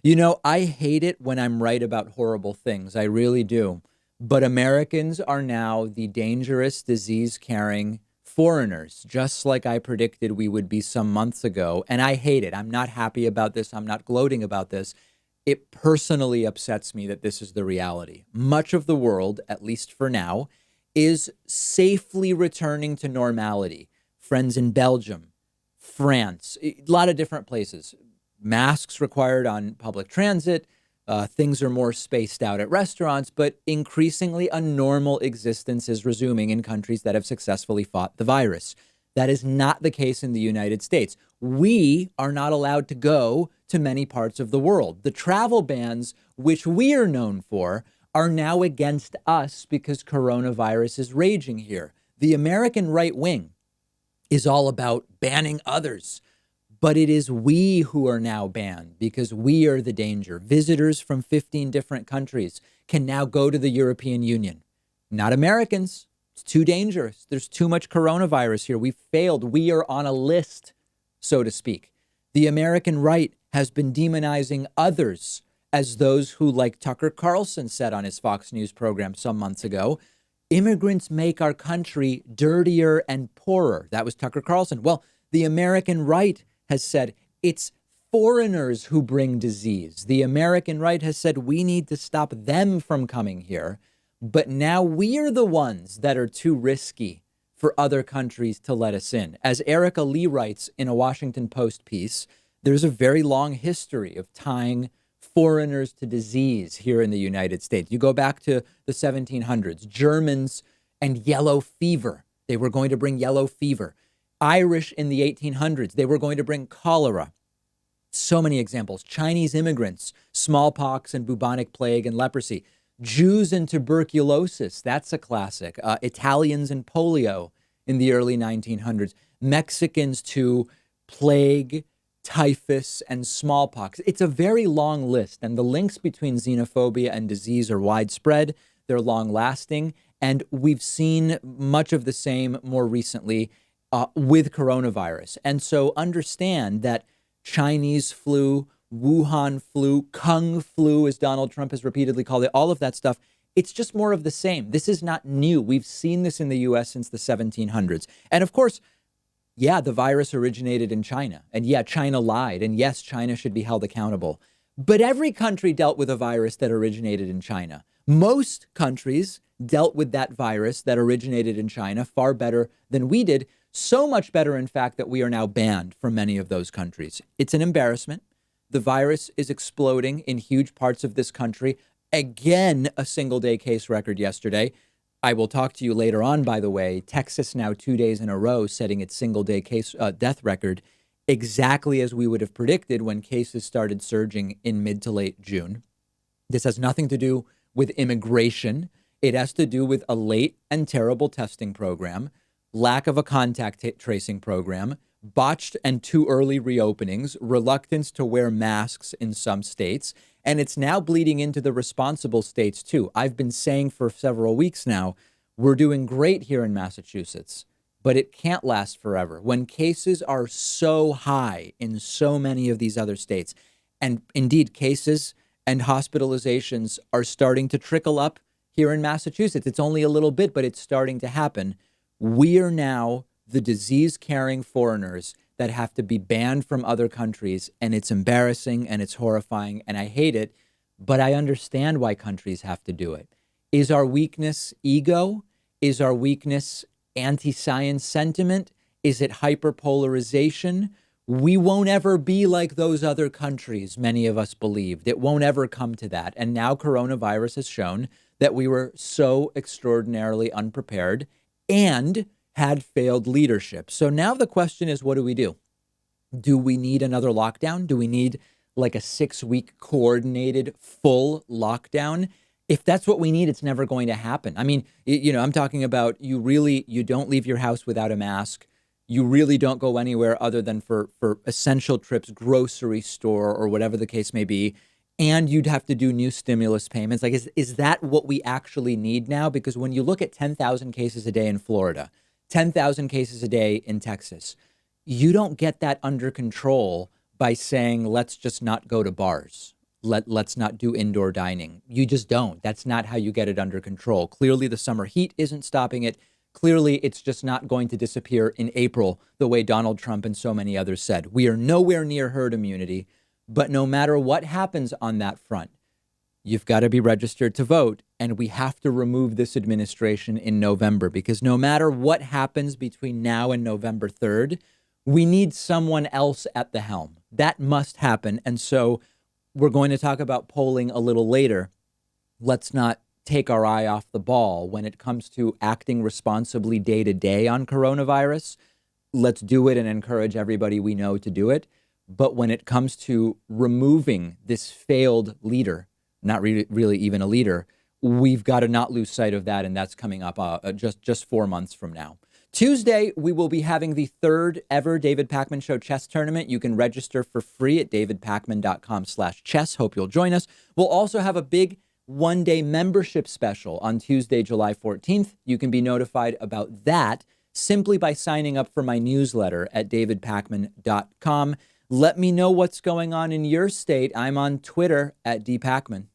I hate it when I'm right about horrible things. I really do. But Americans are now the dangerous, disease carrying foreigners, just like I predicted we would be some months ago. And I hate it. I'm not happy about this. I'm not gloating about this. It personally upsets me that this is the reality. Much of the world, at least for now, is safely returning to normality. Friends in Belgium, France, a lot of different places. Masks required on public transit. Things are more spaced out at restaurants, but increasingly a normal existence is resuming in countries that have successfully fought the virus. That is not the case in the United States. We are not allowed to go to many parts of the world. The travel bans, which we are known for, are now against us because coronavirus is raging here. The American right wing is all about banning others. But it is we who are now banned because we are the danger. Visitors from 15 different countries can now go to the European Union. Not Americans. It's too dangerous. There's too much coronavirus here. We've failed. We are on a list, so to speak. The American right has been demonizing others as those who, like Tucker Carlson said on his Fox News program some months ago, immigrants make our country dirtier and poorer. That was Tucker Carlson. Well, the American right has said it's foreigners who bring disease. The American right has said we need to stop them from coming here. But now we are the ones that are too risky for other countries to let us in. As Erica Lee writes in a Washington Post piece, there's a very long history of tying foreigners to disease here in the United States. You go back to the 1700s, Germans and yellow fever. They were going to bring yellow fever. Irish in the 1800s, they were going to bring cholera. So many examples. Chinese immigrants, smallpox and bubonic plague and leprosy. Jews and tuberculosis, that's a classic. Italians and polio in the early 1900s. Mexicans to plague, typhus, and smallpox. It's a very long list, and the links between xenophobia and disease are widespread. They're long lasting, and we've seen much of the same more recently with coronavirus. And so understand that Chinese flu, Wuhan flu, Kung flu, as Donald Trump has repeatedly called it, all of that stuff, it's just more of the same. This is not new. We've seen this in the U.S. since the 1700s. And of course, yeah, the virus originated in China. And yeah, China lied. And yes, China should be held accountable. But every country dealt with a virus that originated in China. Most countries dealt with that virus that originated in China far better than we did. So much better, in fact, that we are now banned from many of those countries. It's an embarrassment. The virus is exploding in huge parts of this country. Again, a single day case record yesterday. I will talk to you later on, by the way. Texas now 2 days in a row setting its single day case death record, exactly as we would have predicted when cases started surging in mid to late June. This has nothing to do with immigration. It has to do with a late and terrible testing program, lack of a contact tracing program, botched and too early reopenings, reluctance to wear masks in some states, and it's now bleeding into the responsible states too. I've been saying for several weeks now, we're doing great here in Massachusetts, but it can't last forever. When cases are so high in so many of these other states, and indeed cases and hospitalizations are starting to trickle up here in Massachusetts. It's only a little bit, but it's starting to happen. We are now the disease-carrying foreigners that have to be banned from other countries, and it's embarrassing and it's horrifying, and I hate it, but I understand why countries have to do it. Is our weakness ego? Is our weakness anti-science sentiment? Is it hyperpolarization? We won't ever be like those other countries, many of us believed. It won't ever come to that. And now coronavirus has shown that we were so extraordinarily unprepared and had failed leadership. So now the question is, what do we do? Do we need another lockdown? Do we need like a 6-week coordinated full lockdown? If that's what we need, it's never going to happen. I mean, I'm talking about you don't leave your house without a mask. You really don't go anywhere other than for essential trips, grocery store or whatever the case may be. And you'd have to do new stimulus payments. Like, is that what we actually need now? Because when you look at 10,000 cases a day in Florida, 10,000 cases a day in Texas, you don't get that under control by saying, let's just not go to bars. let's not do indoor dining. You just don't. That's not how you get it under control. Clearly, the summer heat isn't stopping it. Clearly, it's just not going to disappear in April the way Donald Trump and so many others said. We are nowhere near herd immunity, but no matter what happens on that front, you've got to be registered to vote, and we have to remove this administration in November, because no matter what happens between now and November 3rd, we need someone else at the helm. That must happen. And so we're going to talk about polling a little later. Let's not take our eye off the ball when it comes to acting responsibly day to day on coronavirus. Let's do it and encourage everybody we know to do it. But when it comes to removing this failed leader, not really even a leader, we've got to not lose sight of that. And that's coming up just 4 months from now. Tuesday, we will be having the third ever David Pakman Show chess tournament. You can register for free at davidpakman.com/chess. Hope you'll join us. We'll also have a big one-day membership special on Tuesday, July 14th. You can be notified about that simply by signing up for my newsletter at davidpakman.com. Let me know what's going on in your state. I'm on Twitter at dpakman.